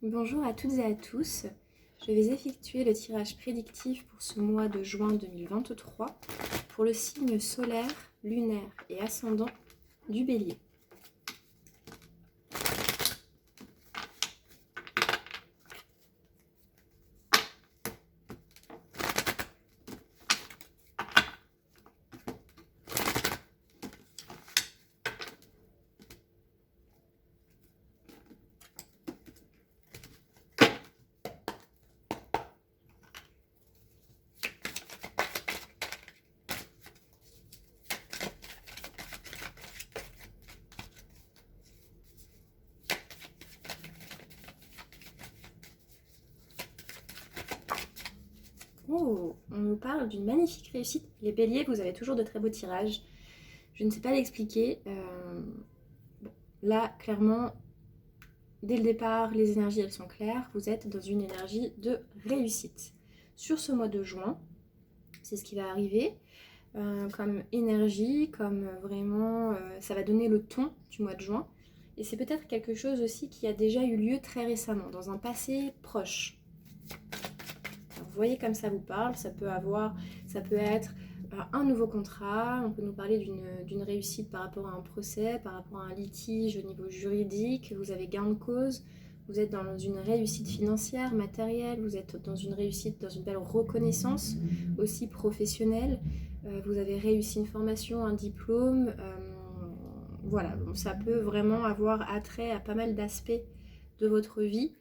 Bonjour à toutes et à tous, je vais effectuer le tirage prédictif pour ce mois de juin 2023 pour le signe solaire, lunaire et ascendant du Bélier. Oh, on nous parle d'une magnifique réussite. Les béliers, vous avez toujours de très beaux tirages. Je ne sais pas l'expliquer. Là, clairement, dès le départ, les énergies, elles sont claires. Vous êtes dans une énergie de réussite. Sur ce mois de juin, c'est ce qui va arriver comme énergie, comme vraiment, ça va donner le ton du mois de juin. Et c'est peut-être quelque chose aussi qui a déjà eu lieu très récemment, dans un passé proche. Alors, vous voyez comme ça vous parle, ça peut être un nouveau contrat, on peut nous parler d'une réussite par rapport à un procès, par rapport à un litige au niveau juridique, vous avez gain de cause, vous êtes dans une réussite financière, matérielle, vous êtes dans une réussite, dans une belle reconnaissance aussi professionnelle, vous avez réussi une formation, un diplôme, voilà, donc ça peut vraiment avoir attrait à pas mal d'aspects de votre vie.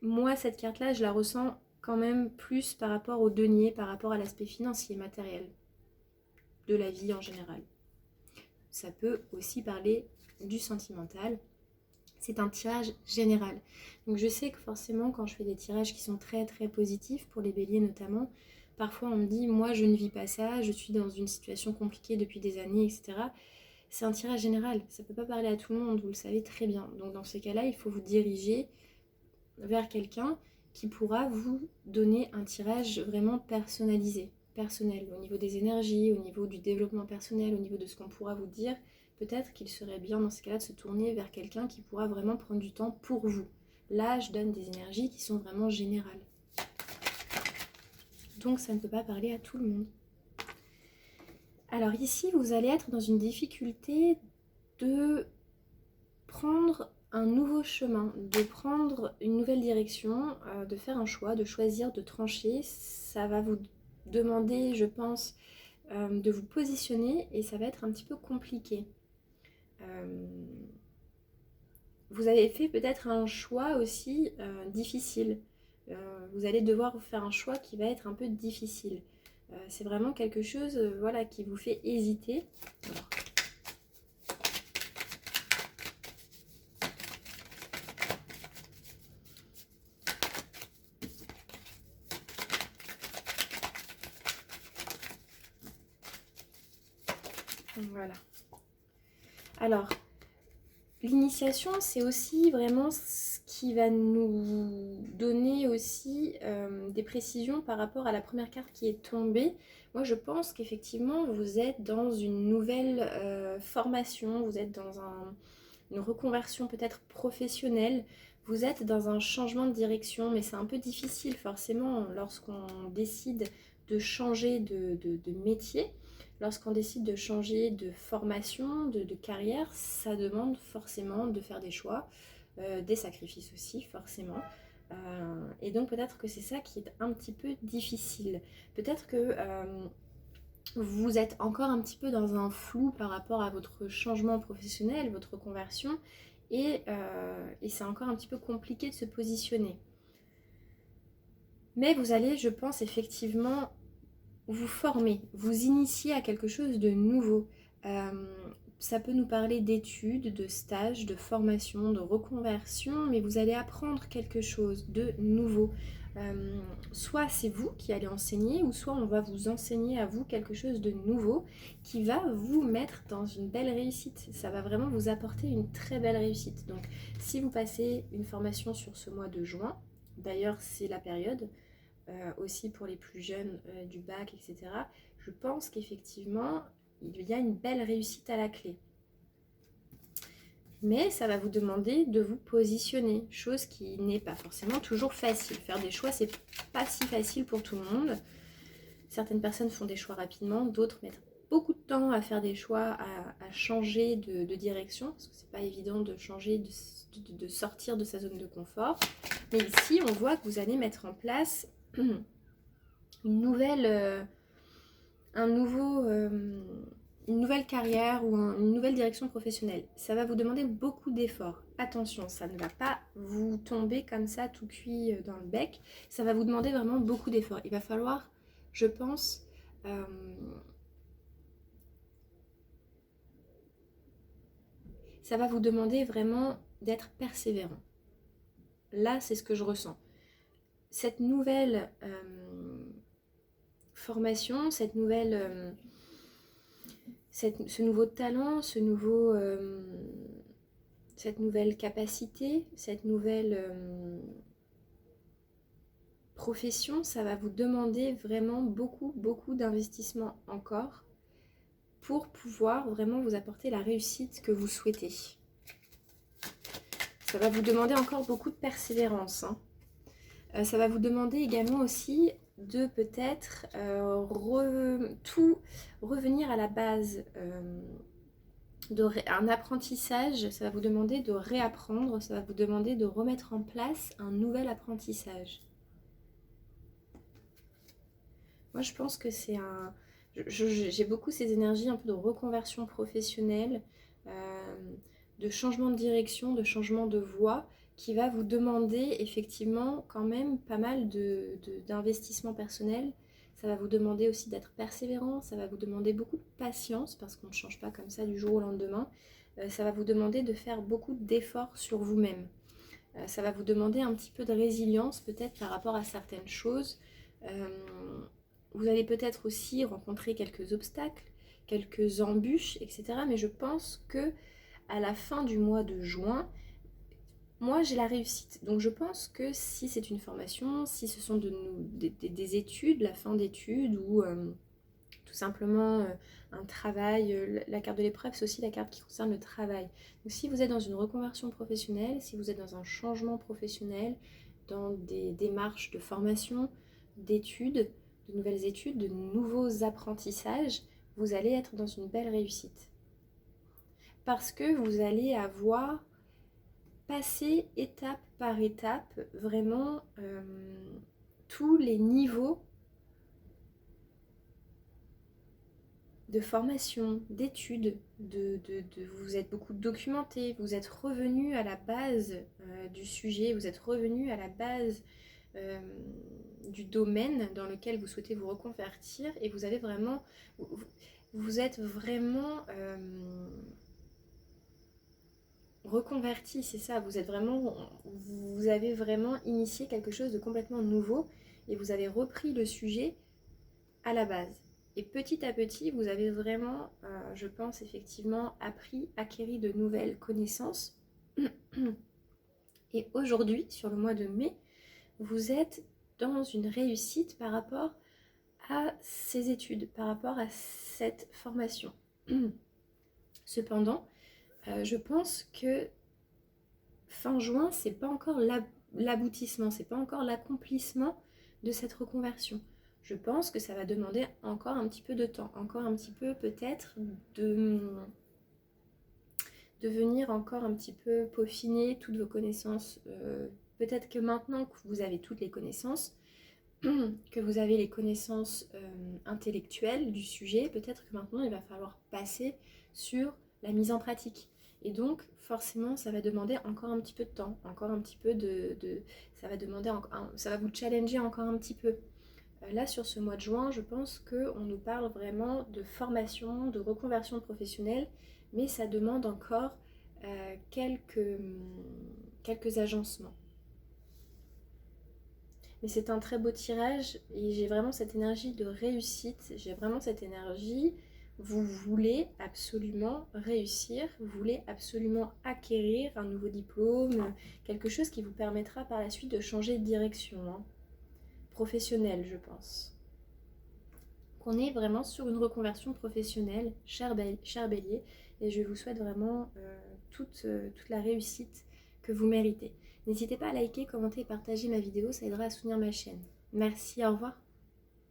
Moi, cette carte-là, je la ressens quand même plus par rapport au denier, par rapport à l'aspect financier, matériel de la vie en général. Ça peut aussi parler du sentimental. C'est un tirage général. Donc je sais que forcément, quand je fais des tirages qui sont très très positifs, pour les béliers notamment, parfois on me dit, moi je ne vis pas ça, je suis dans une situation compliquée depuis des années, etc. C'est un tirage général, ça ne peut pas parler à tout le monde, vous le savez très bien. Donc dans ces cas-là, il faut vous diriger vers quelqu'un qui pourra vous donner un tirage vraiment personnalisé, personnel, au niveau des énergies, au niveau du développement personnel, au niveau de ce qu'on pourra vous dire. Peut-être qu'il serait bien dans ce cas-là de se tourner vers quelqu'un qui pourra vraiment prendre du temps pour vous. Là, je donne des énergies qui sont vraiment générales. Donc ça ne peut pas parler à tout le monde. Alors ici, vous allez être dans une difficulté de prendre un nouveau chemin, de prendre une nouvelle direction, de faire un choix, de choisir, de trancher. Ça va vous demander, je pense, de vous positionner et ça va être un petit peu compliqué. Vous avez fait peut-être un choix aussi difficile. Vous allez devoir faire un choix qui va être un peu difficile. C'est vraiment quelque chose voilà, qui vous fait hésiter. Alors, voilà. Alors, l'initiation, c'est aussi vraiment ce qui va nous donner aussi des précisions par rapport à la première carte qui est tombée. Moi, je pense qu'effectivement, vous êtes dans une nouvelle formation, vous êtes dans une reconversion peut-être professionnelle, vous êtes dans un changement de direction, mais c'est un peu difficile forcément lorsqu'on décide de changer de métier. Lorsqu'on décide de changer de formation, de carrière, ça demande forcément de faire des choix, des sacrifices aussi, forcément. Et donc peut-être que c'est ça qui est un petit peu difficile. Peut-être que vous êtes encore un petit peu dans un flou par rapport à votre changement professionnel, votre conversion, et c'est encore un petit peu compliqué de se positionner. Mais vous allez, je pense, effectivement vous former, vous initier à quelque chose de nouveau. Ça peut nous parler d'études, de stages, de formation, de reconversion, mais vous allez apprendre quelque chose de nouveau. Soit c'est vous qui allez enseigner, ou soit on va vous enseigner à vous quelque chose de nouveau qui va vous mettre dans une belle réussite. Ça va vraiment vous apporter une très belle réussite. Donc si vous passez une formation sur ce mois de juin, d'ailleurs c'est la période, aussi pour les plus jeunes du bac, etc. Je pense qu'effectivement, il y a une belle réussite à la clé. Mais ça va vous demander de vous positionner, chose qui n'est pas forcément toujours facile. Faire des choix, c'est pas si facile pour tout le monde. Certaines personnes font des choix rapidement, d'autres mettent beaucoup de temps à faire des choix, à changer de direction, parce que c'est pas évident de changer, de sortir de sa zone de confort. Mais ici, on voit que vous allez mettre en place une nouvelle, une nouvelle carrière ou une nouvelle direction professionnelle. Ça va vous demander beaucoup d'efforts. Attention, ça ne va pas vous tomber comme ça tout cuit dans le bec. Ça va vous demander vraiment beaucoup d'efforts. Il va falloir, je pense, ça va vous demander vraiment d'être persévérant. Là, c'est ce que je ressens. Cette nouvelle formation, cette nouvelle, ce nouveau talent, cette nouvelle capacité, cette nouvelle profession, ça va vous demander vraiment beaucoup d'investissement encore pour pouvoir vraiment vous apporter la réussite que vous souhaitez. Ça va vous demander encore beaucoup de persévérance. Ça va vous demander également aussi de peut-être revenir à la base. Un apprentissage, ça va vous demander de réapprendre, ça va vous demander de remettre en place un nouvel apprentissage. Moi, je pense que c'est un... J'ai beaucoup ces énergies un peu de reconversion professionnelle, de changement de direction, de changement de voie, qui va vous demander effectivement quand même pas mal d'investissement personnel. Ça va vous demander aussi d'être persévérant, ça va vous demander beaucoup de patience, parce qu'on ne change pas comme ça du jour au lendemain. Ça va vous demander de faire beaucoup d'efforts sur vous-même. Ça va vous demander un petit peu de résilience peut-être par rapport à certaines choses. Vous allez peut-être aussi rencontrer quelques obstacles, quelques embûches, etc. Mais je pense que à la fin du mois de juin, moi j'ai la réussite. Donc je pense que si c'est une formation, si ce sont des études, la fin d'études ou tout simplement un travail, la carte de l'épreuve c'est aussi la carte qui concerne le travail. Donc si vous êtes dans une reconversion professionnelle, si vous êtes dans un changement professionnel, dans des démarches de formation, d'études, de nouvelles études, de nouveaux apprentissages, vous allez être dans une belle réussite. Parce que vous allez avoir passé étape par étape vraiment tous les niveaux de formation, d'études, vous êtes beaucoup documenté, vous êtes revenu à la base du sujet, vous êtes revenu à la base du domaine dans lequel vous souhaitez vous reconvertir et vous avez vraiment, vous êtes vraiment reconverti, c'est ça, vous avez vraiment initié quelque chose de complètement nouveau et vous avez repris le sujet à la base. Et petit à petit, vous avez vraiment, je pense effectivement, acquéri de nouvelles connaissances. Et aujourd'hui, sur le mois de mai, vous êtes dans une réussite par rapport à ces études, par rapport à cette formation. Cependant, je pense que fin juin, c'est pas encore l'aboutissement, c'est pas encore l'accomplissement de cette reconversion. Je pense que ça va demander encore un petit peu de temps, encore un petit peu peut-être de venir encore un petit peu peaufiner toutes vos connaissances. Peut-être que maintenant que vous avez toutes les connaissances, que vous avez les connaissances intellectuelles du sujet, peut-être que maintenant il va falloir passer sur la mise en pratique. Et donc forcément ça va demander encore un petit peu de temps, encore un petit peu ça va demander, ça va vous challenger encore un petit peu. Là sur ce mois de juin, je pense qu'on nous parle vraiment de formation, de reconversion professionnelle, mais ça demande encore quelques agencements. Mais c'est un très beau tirage et j'ai vraiment cette énergie de réussite, j'ai vraiment cette énergie, vous voulez absolument réussir, vous voulez absolument acquérir un nouveau diplôme, quelque chose qui vous permettra par la suite de changer de direction, professionnelle je pense. Qu'on est vraiment sur une reconversion professionnelle, cher bélier, et je vous souhaite vraiment toute la réussite que vous méritez. N'hésitez pas à liker, commenter et partager ma vidéo, ça aidera à soutenir ma chaîne. Merci, au revoir.